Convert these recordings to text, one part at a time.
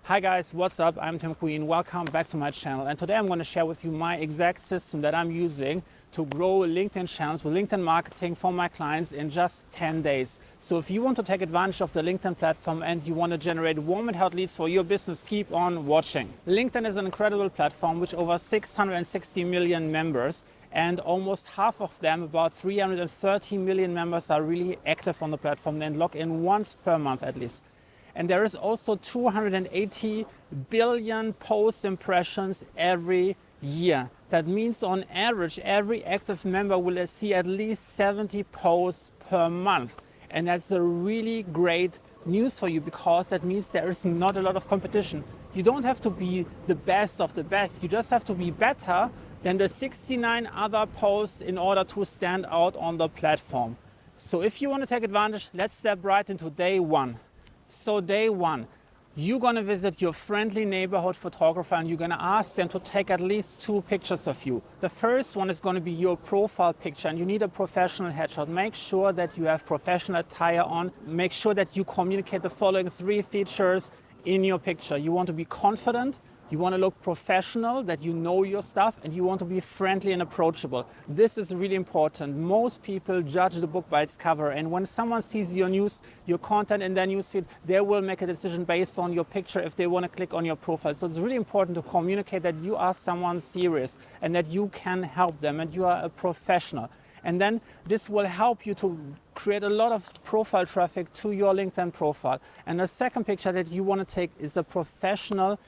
Hi guys, what's up? I'm Tim Queen. Welcome back to my channel. And today I'm going to share with you my exact system that I'm using to grow LinkedIn channels with LinkedIn marketing for my clients in just 10 days. So if you want to take advantage of the LinkedIn platform and you want to generate warm and hot leads for your business, keep on watching. LinkedIn is an incredible platform with over 660 million members, and almost half of them, about 330 million members, are really active on the platform and log in once per month at least. And there is also 280 billion post impressions every year. That means on average, every active member will see at least 70 posts per month. And that's a really great news for you, because that means there is not a lot of competition. You don't have to be the best of the best. You just have to be better than the 69 other posts in order to stand out on the platform. So if you want to take advantage, let's step right into day one. So day one, you're going to visit your friendly neighborhood photographer and you're going to ask them to take at least 2 pictures of you. The first one is going to be your profile picture, and you need a professional headshot. Make sure that you have professional attire on. Make sure that you communicate the following 3 features in your picture. You want to be confident, you want to look professional, that you know your stuff, and you want to be friendly and approachable. This is really important. Most people judge the book by its cover, and when someone sees your news, your content in their newsfeed, they will make a decision based on your picture if they want to click on your profile. So it's really important to communicate that you are someone serious and that you can help them and you are a professional. And then this will help you to create a lot of profile traffic to your LinkedIn profile. And the second picture that you want to take is a professional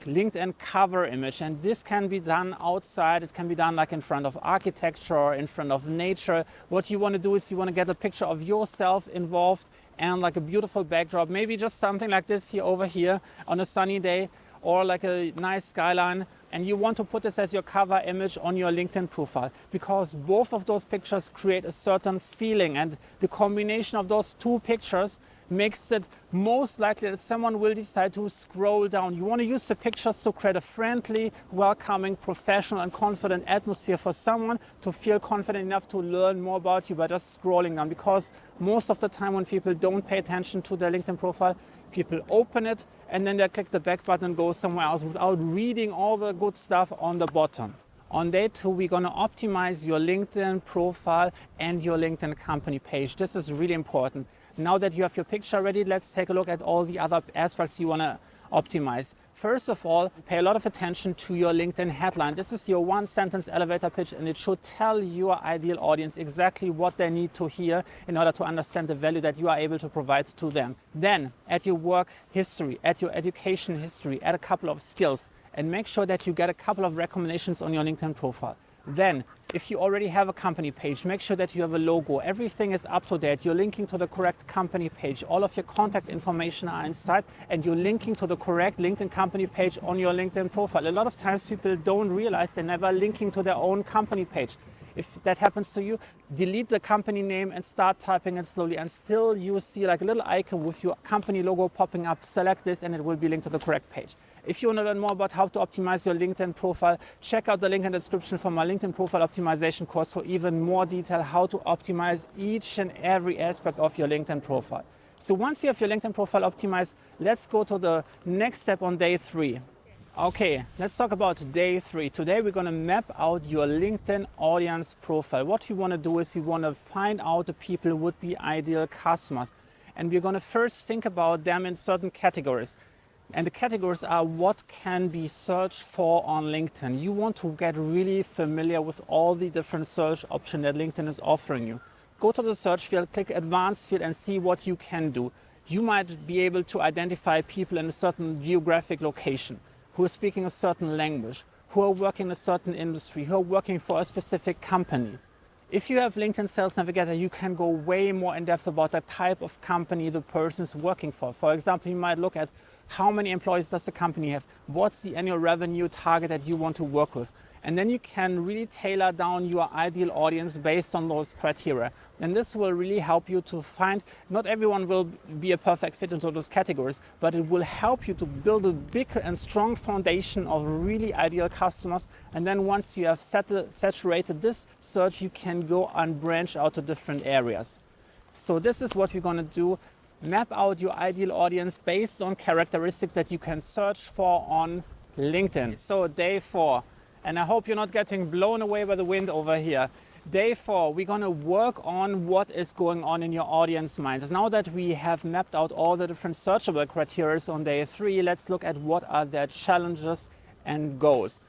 LinkedIn cover image, and this can be done outside. It can be done like in front of architecture or in front of nature. What you want to do is you want to get a picture of yourself involved and like a beautiful backdrop, maybe just something like this here over here on a sunny day, or like a nice skyline, and you want to put this as your cover image on your LinkedIn profile, because both of those pictures create a certain feeling, and the combination of those 2 pictures makes it most likely that someone will decide to scroll down. You want to use the pictures to create a friendly, welcoming, professional and confident atmosphere for someone to feel confident enough to learn more about you by just scrolling down, because most of the time when people don't pay attention to their LinkedIn profile, people open it and then they click the back button and go somewhere else without reading all the good stuff on the bottom. On day 2, we're going to optimize your LinkedIn profile and your LinkedIn company page. This is really important. Now that you have your picture ready, let's take a look at all the other aspects you want to optimize. First of all, pay a lot of attention to your LinkedIn headline. This is your 1-sentence elevator pitch, and it should tell your ideal audience exactly what they need to hear in order to understand the value that you are able to provide to them. Then add your work history, add your education history, add a couple of skills, and make sure that you get a couple of recommendations on your LinkedIn profile. Then, if you already have a company page, make sure that you have a logo. Everything is up to date. You're linking to the correct company page. All of your contact information are inside, and you're linking to the correct LinkedIn company page on your LinkedIn profile. A lot of times people don't realize they're never linking to their own company page. If that happens to you, delete the company name and start typing it slowly, and still you see like a little icon with your company logo popping up. Select this and it will be linked to the correct page. If you want to learn more about how to optimize your LinkedIn profile, check out the link in the description for my LinkedIn profile optimization course for even more detail how to optimize each and every aspect of your LinkedIn profile. So once you have your LinkedIn profile optimized, let's go to the next step on day 3. Okay, let's talk about day 3. Today we're going to map out your LinkedIn audience profile. What we want to do is we want to find out the people who would be ideal customers. And we're going to first think about them in certain categories. And the categories are what can be searched for on LinkedIn. You want to get really familiar with all the different search options that LinkedIn is offering you. Go to the search field, click advanced field and see what you can do. You might be able to identify people in a certain geographic location who are speaking a certain language, who are working in a certain industry, who are working for a specific company. If you have LinkedIn Sales Navigator, you can go way more in depth about the type of company the person is working for. For example, you might look at how many employees does the company have, what's the annual revenue target that you want to work with. And then you can really tailor down your ideal audience based on those criteria. And this will really help you to find, not everyone will be a perfect fit into those categories, but it will help you to build a big and strong foundation of really ideal customers. And then once you have saturated this search, you can go and branch out to different areas. So this is what we're going to do map out your ideal audience based on characteristics that you can search for on LinkedIn. So day 4, and I hope you're not getting blown away by the wind over here. Day 4, we're going to work on what is going on in your audience minds. Now that we have mapped out all the different searchable criteria on day 3, let's look at what are their challenges and goals.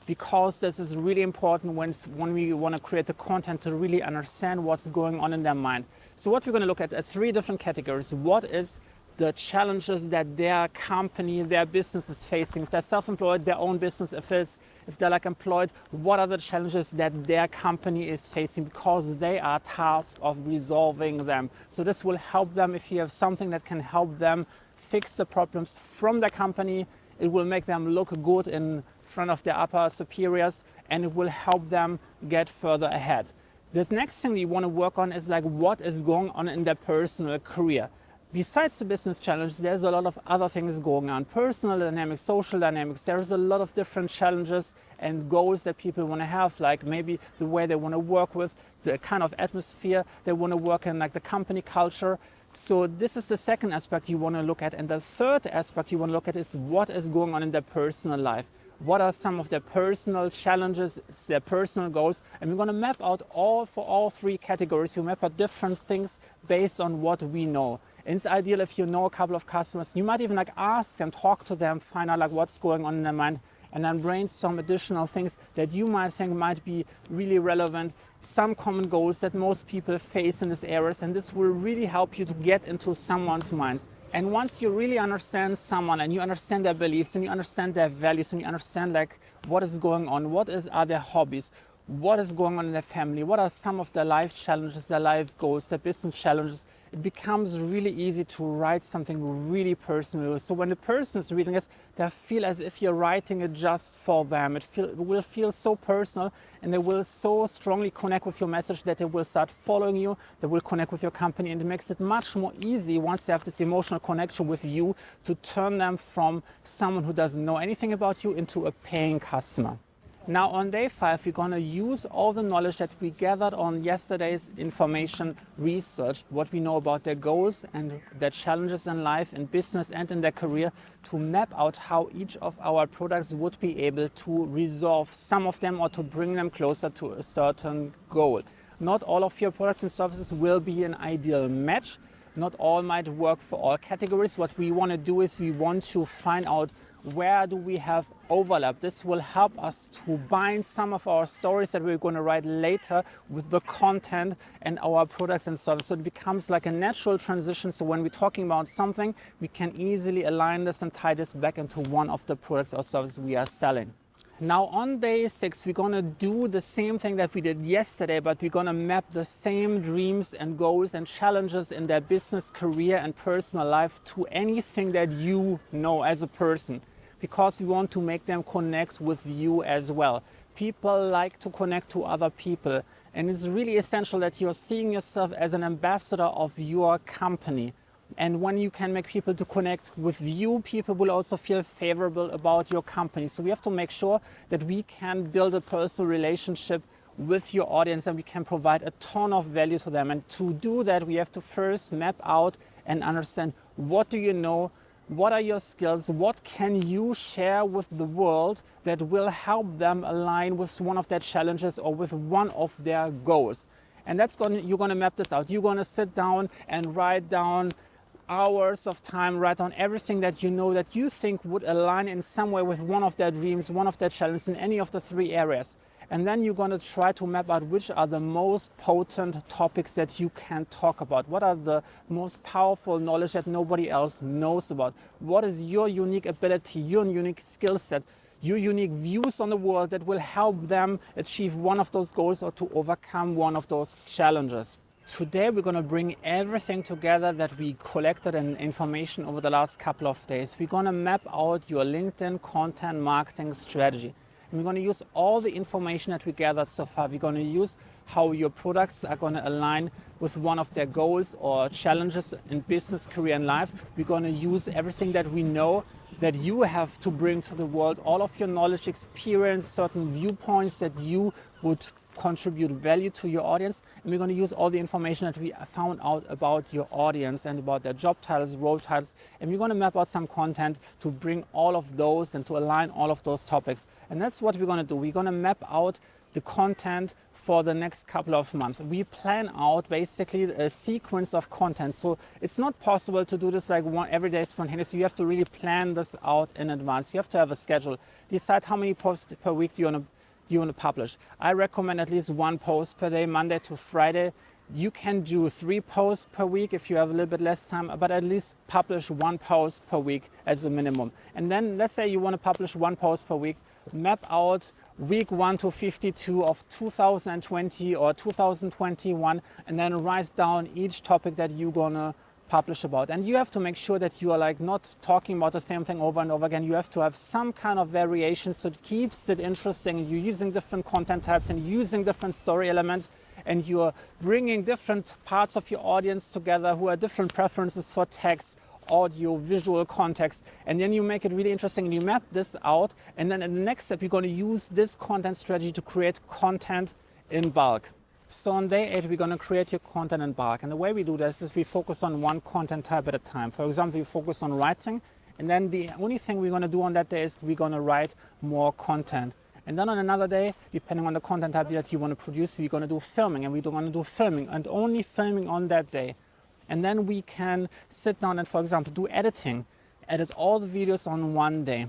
Because this is really important when we want to create the content to really understand what's going on in their mind. So what we're going to look at are 3 different categories. What is the challenges that their company, their business is facing? If they're self-employed, their own business, if they're like employed, what are the challenges that their company is facing, because they are tasked of resolving them. So this will help them. If you have something that can help them fix the problems from their company, it will make them look good in front of their upper superiors, and it will help them get further ahead. The next thing you want to work on is like what is going on in their personal career. Besides the business challenge, there's a lot of other things going on. Personal dynamics, social dynamics. There's a lot of different challenges and goals that people want to have, like maybe the way they want to work with, the kind of atmosphere they want to work in, like the company culture. So this is the second aspect you want to look at. And the third aspect you want to look at is what is going on in their personal life. What are some of their personal challenges, their personal goals? And we're going to map out for all 3 categories. We map out different things based on what we know. And it's ideal if you know a couple of customers. You might even like ask them, talk to them, find out like what's going on in their mind, and then brainstorm additional things that you might think might be really relevant, some common goals that most people face in these areas, and this will really help you to get into someone's minds. And once you really understand someone and you understand their beliefs and you understand their values and you understand like what is going on, are their hobbies, what is going on in their family, what are some of their life challenges, their life goals, their business challenges, it becomes really easy to write something really personal. So when the person is reading this, they feel as if you're writing it just for them. It will feel so personal, and they will so strongly connect with your message that they will start following you, they will connect with your company, and it makes it much more easy once they have this emotional connection with you to turn them from someone who doesn't know anything about you into a paying customer. Now on day 5, we're going to use all the knowledge that we gathered on yesterday's information research, what we know about their goals and their challenges in life, in business and in their career, to map out how each of our products would be able to resolve some of them or to bring them closer to a certain goal. Not all of your products and services will be an ideal match. Not all might work for all categories. What we want to do is we want to find out where do we have overlap. This will help us to bind some of our stories that we're going to write later with the content and our products and services. So it becomes like a natural transition. So when we're talking about something, we can easily align this and tie this back into one of the products or services we are selling. Now on day 6, we're going to do the same thing that we did yesterday, but we're going to map the same dreams and goals and challenges in their business, career and personal life to anything that you know as a person, because we want to make them connect with you as well. People like to connect to other people, and it's really essential that you're seeing yourself as an ambassador of your company. And when you can make people to connect with you, people will also feel favorable about your company. So we have to make sure that we can build a personal relationship with your audience and we can provide a ton of value to them. And to do that, we have to first map out and understand, what do you know? What are your skills? What can you share with the world that will help them align with one of their challenges or with one of their goals? And you're going to map this out. You're going to sit down and write down hours of time, write down everything that you know that you think would align in some way with one of their dreams, one of their challenges in any of the 3 areas. And then you're going to try to map out which are the most potent topics that you can talk about. What are the most powerful knowledge that nobody else knows about? What is your unique ability, your unique skill set, your unique views on the world that will help them achieve one of those goals or to overcome one of those challenges? Today we're going to bring everything together that we collected in information over the last couple of days. We're going to map out your LinkedIn content marketing strategy. And we're going to use all the information that we gathered so far. We're going to use how your products are going to align with one of their goals or challenges in business, career and life. We're going to use everything that we know that you have to bring to the world, all of your knowledge, experience, certain viewpoints that you would contribute value to your audience, and we're going to use all the information that we found out about your audience and about their job titles, role titles, and we're going to map out some content to bring all of those and to align all of those topics. And that's what we're going to do. We're going to map out the content for the next couple of months. We plan out basically a sequence of content. So it's not possible to do this like one everyday spontaneous. You have to really plan this out in advance. You have to have a schedule. Decide how many posts per week you want to publish. I recommend at least 1 post per day, Monday to Friday. You can do 3 posts per week if you have a little bit less time, but at least publish 1 post per week as a minimum. And then let's say you want to publish 1 post per week, map out week 1 to 52 of 2020 or 2021, and then write down each topic that you're gonna publish about. And you have to make sure that you are like not talking about the same thing over and over again. You have to have some kind of variation so it keeps it interesting. You're using different content types and using different story elements, and you're bringing different parts of your audience together who have different preferences for text, audio, visual context, and then you make it really interesting and you map this out, and then in the next step you're going to use this content strategy to create content in bulk. So on day 8 we're going to create your content in bulk, and the way we do this is we focus on one content type at a time. For example, we focus on writing, and then the only thing we're going to do on that day is we're going to write more content. And then on another day, depending on the content type that you want to produce, we're going to do filming, and we're going to do filming and only filming on that day. And then we can sit down and, for example, do editing, edit all the videos on one day.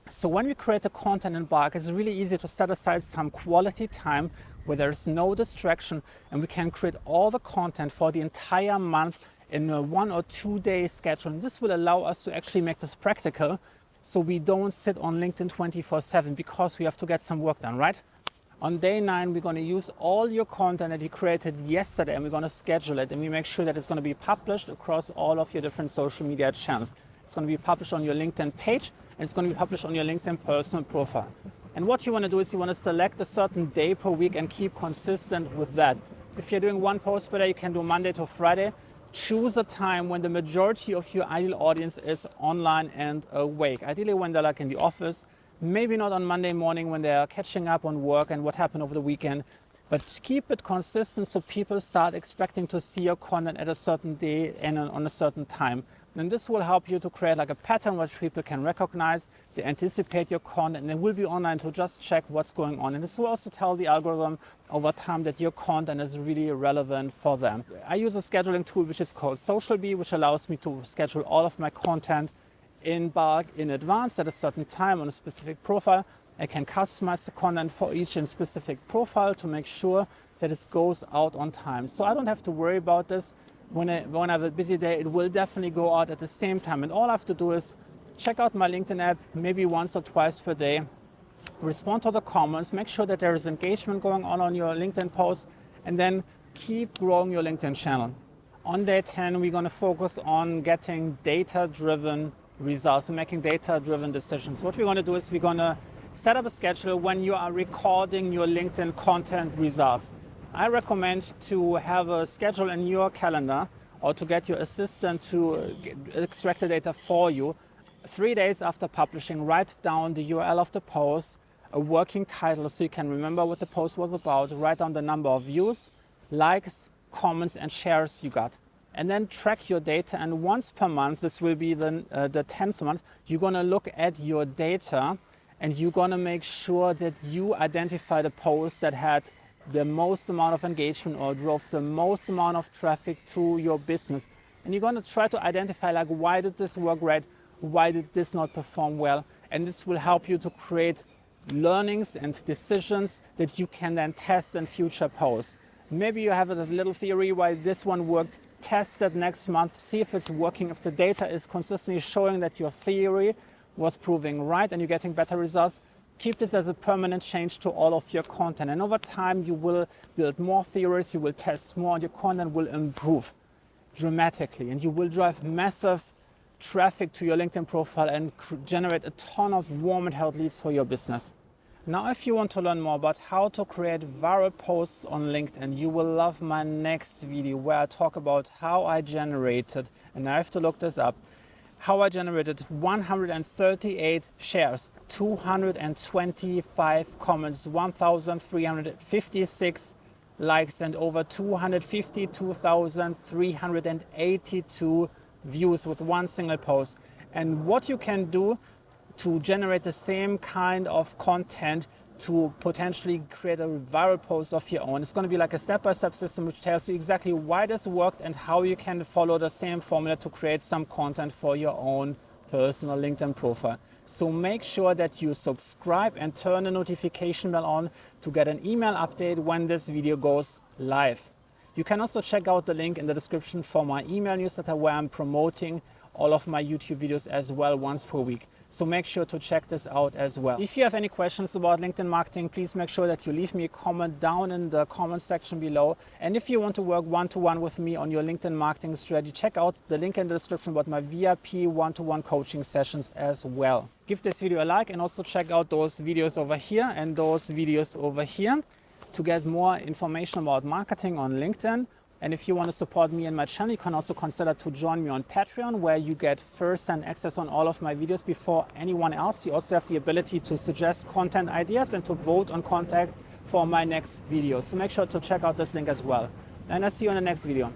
So when we create the content in bulk, it's really easy to set aside some quality time where there's no distraction, and we can create all the content for the entire month in a 1 or 2 day schedule. And this will allow us to actually make this practical, so we don't sit on LinkedIn 24/7 because we have to get some work done, right? On day 9, we're going to use all your content that you created yesterday, and we're going to schedule it, and we make sure that it's going to be published across all of your different social media channels. It's going to be published on your LinkedIn page, and it's going to be published on your LinkedIn personal profile. And what you want to do is you want to select a certain day per week and keep consistent with that. If you're doing 1 post per day, you can do Monday to Friday. Choose a time when the majority of your ideal audience is online and awake. Ideally when they're like in the office, maybe not on Monday morning when they're catching up on work and what happened over the weekend, but keep it consistent so people start expecting to see your content at a certain day and on a certain time. And this will help you to create like a pattern which people can recognize, they anticipate your content, and they will be online to just check what's going on. And this will also tell the algorithm over time that your content is really relevant for them. I use a scheduling tool which is called SocialBee, which allows me to schedule all of my content in bulk in advance at a certain time on a specific profile. I can customize the content for each and specific profile to make sure that it goes out on time. So I don't have to worry about this. When I have a busy day, it will definitely go out at the same time. And all I have to do is check out my LinkedIn app maybe once or twice per day, respond to the comments, make sure that there is engagement going on your LinkedIn post, and then keep growing your LinkedIn channel. On day 10, we're going to focus on getting data-driven results and making data-driven decisions. What we're going to do is we're going to set up a schedule when you are recording your LinkedIn content results. I recommend to have a schedule in your calendar or to get your assistant to extract the data for you. 3 days after publishing, write down the URL of the post, a working title so you can remember what the post was about, write down the number of views, likes, comments and shares you got. And then track your data, and once per month, this will be the 10th month, you're going to look at your data and you're going to make sure that you identify the posts that had the most amount of engagement or drove the most amount of traffic to your business. And you're going to try to identify like, why did this work right? Why did this not perform well? And this will help you to create learnings and decisions that you can then test in future posts. Maybe you have a little theory why this one worked. Test that next month, see if it's working, if the data is consistently showing that your theory was proving right and you're getting better results. Keep this as a permanent change to all of your content. And over time, you will build more theories, you will test more, and your content will improve dramatically. And you will drive massive traffic to your LinkedIn profile and generate a ton of warm and held leads for your business. Now, if you want to learn more about how to create viral posts on LinkedIn, you will love my next video where I talk about how I generated, and I have to look this up, how I generated 138 shares, 225 comments, 1,356 likes, and over 252,382 views with one single post. And what you can do to generate the same kind of content to potentially create a viral post of your own. It's going to be like a step-by-step system which tells you exactly why this worked and how you can follow the same formula to create some content for your own personal LinkedIn profile. So make sure that you subscribe and turn the notification bell on to get an email update when this video goes live. You can also check out the link in the description for my email newsletter where I'm promoting all of my YouTube videos as well once per week. So make sure to check this out as well. If you have any questions about LinkedIn marketing, please make sure that you leave me a comment down in the comment section below. And if you want to work one-to-one with me on your LinkedIn marketing strategy, check out the link in the description about my VIP one-to-one coaching sessions as well. Give this video a like and also check out those videos over here and those videos over here to get more information about marketing on LinkedIn. And if you want to support me and my channel, you can also consider to join me on Patreon, where you get first-hand access on all of my videos before anyone else. You also have the ability to suggest content ideas and to vote on content for my next video. So make sure to check out this link as well. And I'll see you in the next video.